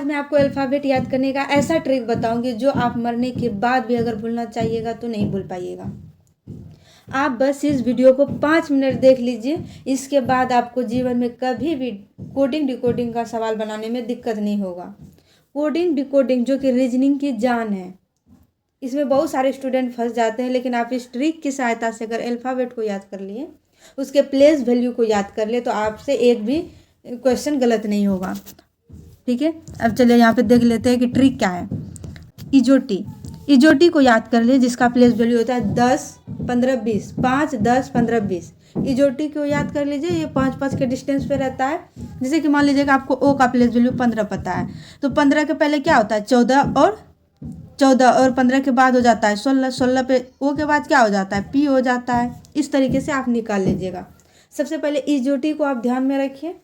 आज मैं आपको अल्फ़ाबेट याद करने का ऐसा ट्रिक बताऊंगी जो आप मरने के बाद भी अगर भूलना चाहिएगा तो नहीं भूल पाइएगा। आप बस इस वीडियो को 5 मिनट देख लीजिए, इसके बाद आपको जीवन में कभी भी कोडिंग डिकोडिंग का सवाल बनाने में दिक्कत नहीं होगा। कोडिंग डिकोडिंग जो कि रीजनिंग की जान है, इसमें बहुत सारे स्टूडेंट फंस जाते हैं, लेकिन आप इस ट्रिक की सहायता से अगर अल्फ़ाबेट को याद कर लिए, उसके प्लेस वैल्यू को याद कर ले, तो आपसे एक भी क्वेश्चन गलत नहीं होगा। ठीक है, अब चलिए यहाँ पे देख लेते हैं कि ट्रिक क्या है। इजोटी, इजोटी को याद कर ले जिसका प्लेस वैल्यू होता है 10, 15, 20, 5, 10, 15, 20। इजोटी को याद कर लीजिए, ये 5 के डिस्टेंस पे रहता है। जैसे कि मान लीजिएगा आपको ओ का प्लेस वैल्यू 15 पता है, तो 15 के पहले क्या होता है 14 और 15 के बाद हो जाता है 16, 16 पे ओ के बाद क्या हो जाता है पी हो जाता है। इस तरीके से आप निकाल लीजिएगा। सबसे पहले इजोटी को आप ध्यान में रखिए,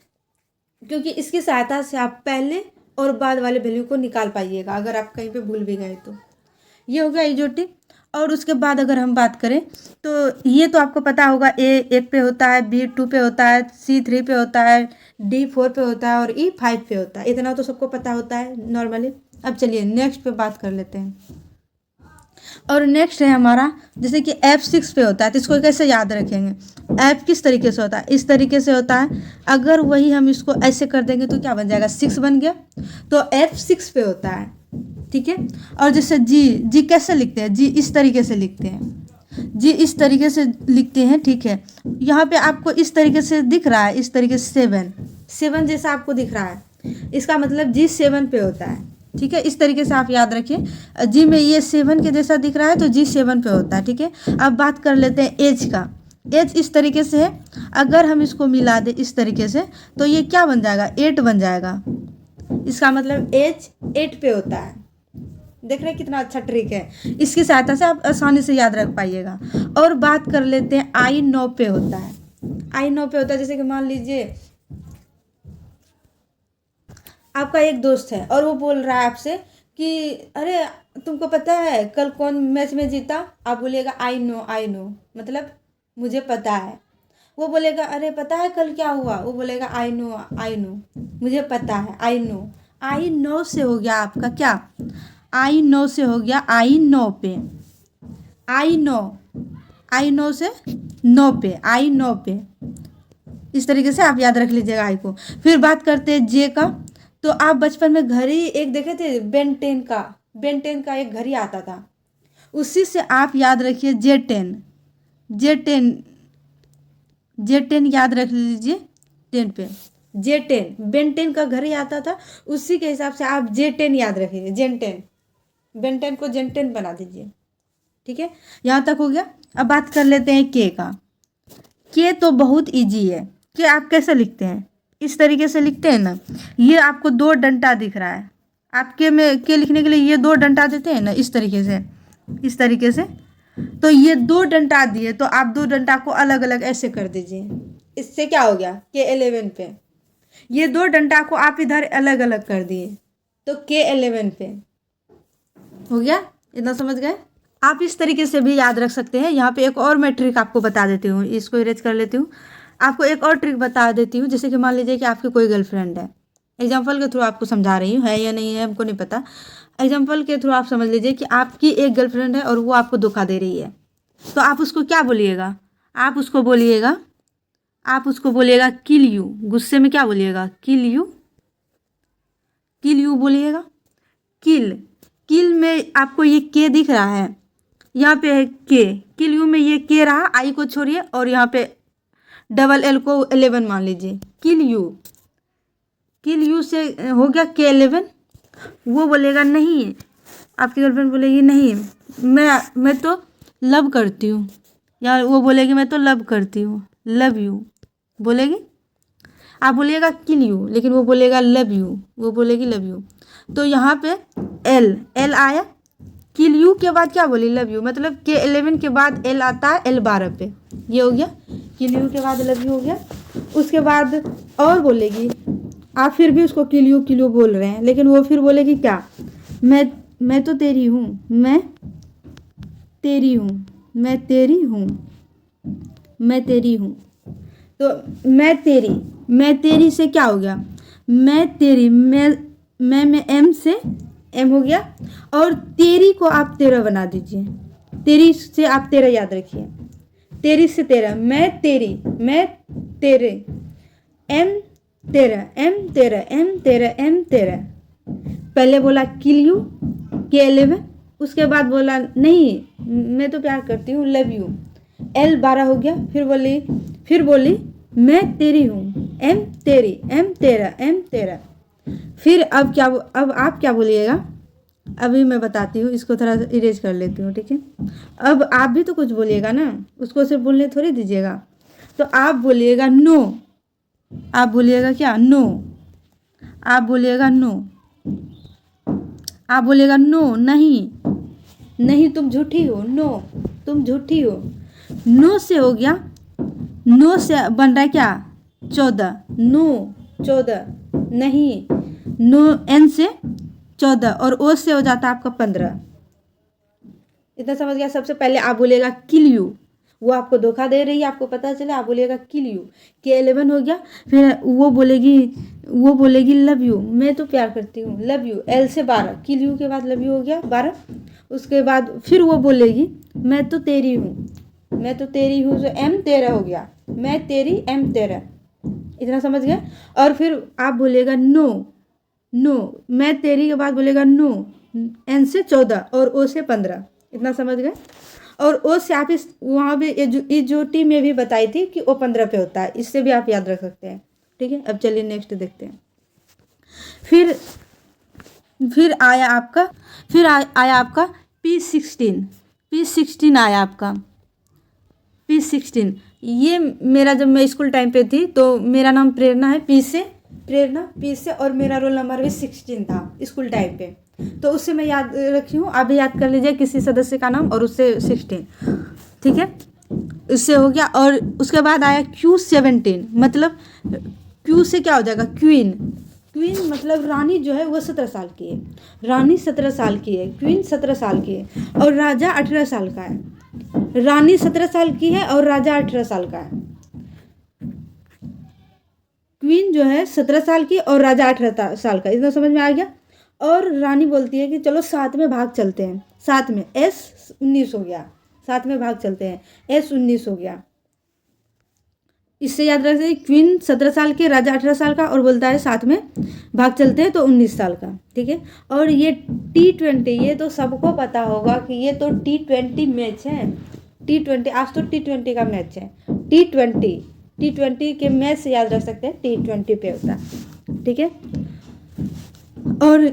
क्योंकि इसकी सहायता से आप पहले और बाद वाले वैल्यू को निकाल पाइएगा अगर आप कहीं पे भूल भी गए तो। ये हो गया इजोटी। और उसके बाद अगर हम बात करें तो ये तो आपको पता होगा, ए 1 पे होता है, बी 2 पे होता है, सी 3 पे होता है, डी 4 पे होता है और ई 5 पे होता है। इतना तो सबको पता होता है नॉर्मली। अब चलिए नेक्स्ट पे बात कर लेते हैं। और नेक्स्ट है हमारा, जैसे कि F6 पे होता है, तो इसको कैसे याद रखेंगे। F किस तरीके से होता है, इस तरीके से होता है। अगर वही हम इसको ऐसे कर देंगे तो क्या बन जाएगा 6 बन गया, तो F6 पे होता है। ठीक है, और जैसे जी कैसे लिखते हैं, जी इस तरीके से लिखते हैं, जी इस तरीके से लिखते हैं। ठीक है, यहाँ पे आपको इस तरीके से दिख रहा है, इस तरीके से 7 जैसा आपको दिख रहा है, इसका मतलब जी 7 पे होता है। ठीक है, इस तरीके से आप याद रखिए। जी में ये 7 के जैसा दिख रहा है तो जी 7 पे होता है। ठीक है, अब बात कर लेते हैं एज का। एज इस तरीके से है, अगर हम इसको मिला दें इस तरीके से तो ये क्या बन जाएगा 8 बन जाएगा। इसका मतलब एज 8 पे होता है। देख रहे हैं कितना अच्छा ट्रिक है, इसकी सहायता से आप आसानी से याद रख पाइएगा। और बात कर लेते हैं आई 9 पे होता है। आई 9 पे होता है, जैसे कि मान लीजिए आपका एक दोस्त है और वो बोल रहा है आपसे कि अरे तुमको पता है कल कौन मैच में जीता। आप बोलिएगा आई नो, मतलब मुझे पता है। वो बोलेगा अरे पता है कल क्या हुआ। वो बोलेगा आई नो, मुझे पता है, आई नो। आई नो से हो गया आपका क्या, आई नो से हो गया आई 9 पे, आई नो से 9 पे, आई 9 पे। इस तरीके से आप याद रख लीजिएगा आई को। फिर बात करते हैं जे का। तो आप बचपन में घड़ी एक देखे थे बेन 10 का एक घड़ी आता था, उसी से आप याद रखिए J10 याद रख लीजिए 10 पे। J10 बेन 10 का घड़ी आता था, उसी के हिसाब से आप J10 याद रखिए। J10 बेन 10 को J10 बना दीजिए। ठीक है, यहाँ तक हो गया। अब बात कर लेते हैं के का। के तो बहुत इजी है। के आप कैसे लिखते हैं, इस तरीके से लिखते हैं ना। ये आपको 2 डंडा दिख रहा है, आपके में के लिखने के लिए ये 2 डंडा देते हैं ना, इस तरीके से, इस तरीके से। तो ये 2 डंडा दिए तो आप 2 डंडा को अलग अलग ऐसे कर दीजिए। इससे क्या हो गया K11 पे। ये 2 डंडा को आप इधर अलग अलग कर दिए तो K11 पे हो गया। इतना समझ गए। आप इस तरीके से भी याद रख सकते हैं। यहाँ पे एक और मैं ट्रिक आपको बता देती हूँ, इसको इरेज कर लेती हूँ। आपको एक और ट्रिक बता देती हूँ। जैसे कि मान लीजिए कि आपकी कोई गर्लफ्रेंड है, एग्जाम्पल के थ्रू आपको समझा रही हूँ, है या नहीं है हमको नहीं पता। एग्जाम्पल के थ्रू आप समझ लीजिए कि आपकी एक गर्लफ्रेंड है और वो आपको धोखा दे रही है, तो आप उसको क्या बोलिएगा, आप उसको बोलिएगा किल यू। गुस्से में क्या बोलिएगा किल यू बोलिएगा। किल में आपको ये के दिख रहा है, यहाँ पे है के, किल यू में ये के रहा, आई को छोड़िए और यहाँ पे डबल एल को 11 मान लीजिए। किल यू से हो गया K11। वो बोलेगा नहीं, आपकी गर्लफ्रेंड बोलेगी नहीं मैं तो लव करती हूँ, या वो बोलेगी मैं तो लव करती हूँ, लव यू बोलेगी। आप बोलिएगा किल यू, लेकिन वो बोलेगा लव यू, वो बोलेगी लव यू। तो यहाँ पे एल आया, किल यू के बाद क्या बोली लव यू, मतलब K11 के बाद एल आता है L12 पे। ये हो गया किल यू के बाद लव यू हो गया। उसके बाद और बोलेगी, आप फिर भी उसको किल यू बोल रहे हैं, लेकिन वो फिर बोलेगी क्या, मैं तो तेरी हूँ, मैं तेरी हूँ। तो मैं तेरी से क्या हो गया, मैं में एम से एम हो गया, और तेरी को आप 13 बना दीजिए। तेरी से आप 13 याद रखिए, तेरी से 13, मैं तेरी, मैं तेरे, एम 13, एम 13, एम 13, एम 13। पहले बोला किल यू के 11, उसके बाद बोला नहीं मैं तो प्यार करती हूँ, लव यू, एल 12 हो गया। फिर बोली मैं तेरी हूँ, एम तेरी, एम 13, एम 13। फिर अब आप क्या बोलिएगा, अभी मैं बताती हूँ, इसको थोड़ा इरेज कर लेती हूँ, ठीक है। अब आप भी तो कुछ बोलिएगा ना, उसको सिर्फ बोलने थोड़ी दीजिएगा। तो आप बोलिएगा नो, आप बोलिएगा क्या, नो, आप बोलिएगा नो, आप बोलिएगा नो, नहीं, नहीं तुम झूठी हो, नो तुम झूठी हो। नो से हो गया, नो से बन रहा है क्या, 14, नो 14, नहीं, नो एन से 14, और ओ से हो जाता है आपका 15। इतना समझ गया। सबसे पहले आप बोलिएगा किल यू, वो आपको धोखा दे रही है, आपको पता चला, आप बोलिएगा किल यू, के 11 हो गया। फिर वो बोलेगी लव यू, मैं तो प्यार करती हूँ, लव यू, एल से 12, किल यू के बाद लव यू हो गया 12। उसके बाद फिर वो बोलेगी मैं तो तेरी हूँ, मैं तो तेरी हूँ, जो एम 13 हो गया, मैं तेरी, एम 13। इतना समझ गए। और फिर आप बोलिएगा नो, नो, मैं तेरी के बाद बोलेगा नो, एन से 14 और ओ से 15। इतना समझ गए। और ओ से आप इस वहाँ भी ये जो टी में भी बताई थी कि ओ 15 पे होता है, इससे भी आप याद रख सकते हैं, ठीक है। अब चलिए नेक्स्ट देखते हैं। फिर आया आपका P16 आया आपका P16। ये मेरा जब मैं स्कूल टाइम पे थी तो मेरा नाम प्रेरणा है, पी से, और मेरा रोल नंबर भी 16 था स्कूल टाइम पे, तो उससे मैं याद रखी हूँ। आप भी याद कर लीजिए किसी सदस्य का नाम और उससे 16, ठीक है, इससे हो गया। और उसके बाद आया Q17, मतलब Q से क्या हो जाएगा, क्वीन, क्वीन मतलब रानी जो है वो 17 साल की है, रानी 17 साल की है, क्वीन 17 साल की है, और राजा 18 साल का है। रानी 17 साल की है और राजा 18 साल का है। क्वीन जो है 17 साल की और राजा 18 साल का, इतना समझ में आ गया। और रानी बोलती है कि चलो साथ में भाग चलते हैं, साथ में S19 हो गया, साथ में भाग चलते हैं, S19 हो गया। इससे याद रख सकते, क्वीन 17 साल के, राजा 18 साल का, और बोलता है साथ में भाग चलते हैं तो 19 साल का, ठीक है। और ये T20, ये तो सबको पता होगा कि ये तो T20 मैच है, T20, आज तो T20 का मैच है, T20 के मैच से याद रख सकते हैं, T20 पे होता है, ठीक है। और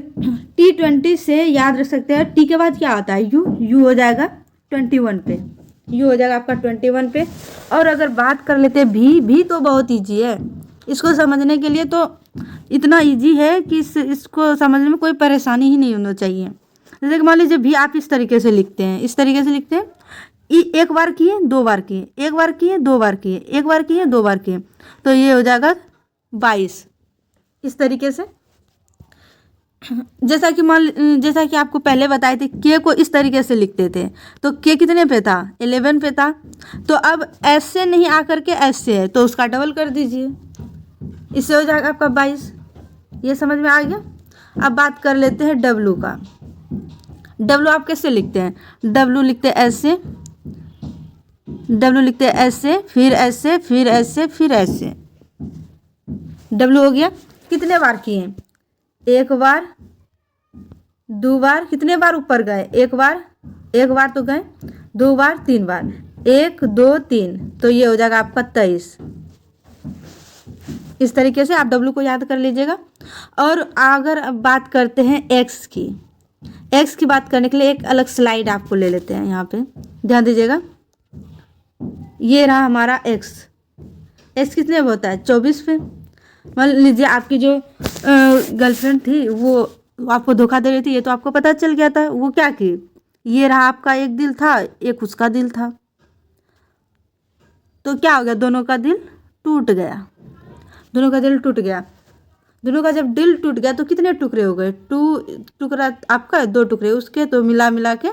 T20 से याद रख सकते हैं, टी के बाद क्या आता है, यू हो जाएगा 21 पे, यू हो जाएगा आपका 21 पे। और अगर बात कर लेते हैं भी तो बहुत इजी है, इसको समझने के लिए तो इतना इजी है कि इसको समझने में कोई परेशानी ही नहीं होना चाहिए। जैसे कि मान लीजिए भी आप इस तरीके से लिखते हैं, एक बार किए, 2 बार किए, एक बार किए, 2 बार किए, एक बार किए, 2 बार किए, तो ये हो जाएगा 22। इस तरीके से, जैसा कि आपको पहले बताए थे, के को इस तरीके से लिखते थे, तो के कितने पे था, 11 पे था। तो अब एस से नहीं आकर के एस से है, तो उसका डबल कर दीजिए, इससे हो जाएगा आपका 22। ये समझ में आ गया। अब बात कर लेते हैं डब्लू का। डब्लू आप कैसे लिखते हैं, डब्लू लिखते हैं एस से, डब्लू लिखते हैं एस से, फिर एस से, फिर एस से, फिर एस से, डब्लू हो गया। कितने बार किए, एक बार, 2 बार, कितने बार ऊपर गए, एक बार तो गए, 2 बार, 3 बार, 1 2 3, तो ये हो जाएगा आपका 23। इस तरीके से आप डब्लू को याद कर लीजिएगा। और अगर बात करते हैं एक्स की बात करने के लिए एक अलग स्लाइड आपको ले लेते हैं, यहाँ पे ध्यान दीजिएगा। ये रहा हमारा एक्स कितने पे होता है, 24 पे। मान लीजिए आपकी जो गर्लफ्रेंड थी वो आपको धोखा दे रही थी, ये तो आपको पता चल गया था। वो क्या की, ये रहा आपका एक दिल था, एक उसका दिल था, तो क्या हो गया, दोनों का दिल टूट गया। दोनों का जब दिल टूट गया तो कितने टुकड़े हो गए, 2 टुकड़ा आपका, 2 टुकड़े उसके, तो मिला के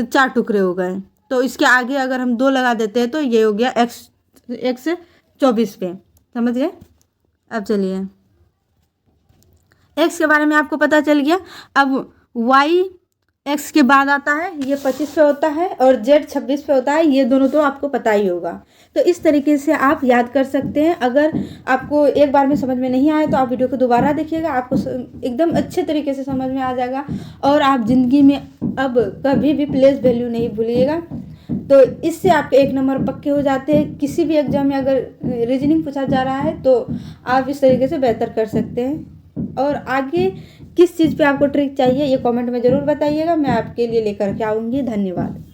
4 टुकड़े हो गए। तो इसके आगे अगर हम 2 लगा देते हैं तो ये हो गया एक्स 24 पे, समझ गए। अब चलिए एक्स के बारे में आपको पता चल गया। अब वाई एक्स के बाद आता है, ये 25 पे होता है, और जेड 26 पे होता है। ये दोनों तो आपको पता ही होगा। तो इस तरीके से आप याद कर सकते हैं। अगर आपको एक बार में समझ में नहीं आए तो आप वीडियो को दोबारा देखिएगा, आपको एकदम अच्छे तरीके से समझ में आ जाएगा। और आप ज़िंदगी में अब कभी भी प्लेस वैल्यू नहीं भूलिएगा। तो इससे आपके 1 नंबर पक्के हो जाते हैं। किसी भी एग्जाम में अगर रीजनिंग पूछा जा रहा है तो आप इस तरीके से बेहतर कर सकते हैं। और आगे किस चीज़ पे आपको ट्रिक चाहिए ये कमेंट में ज़रूर बताइएगा, मैं आपके लिए लेकर के आऊँगी। धन्यवाद।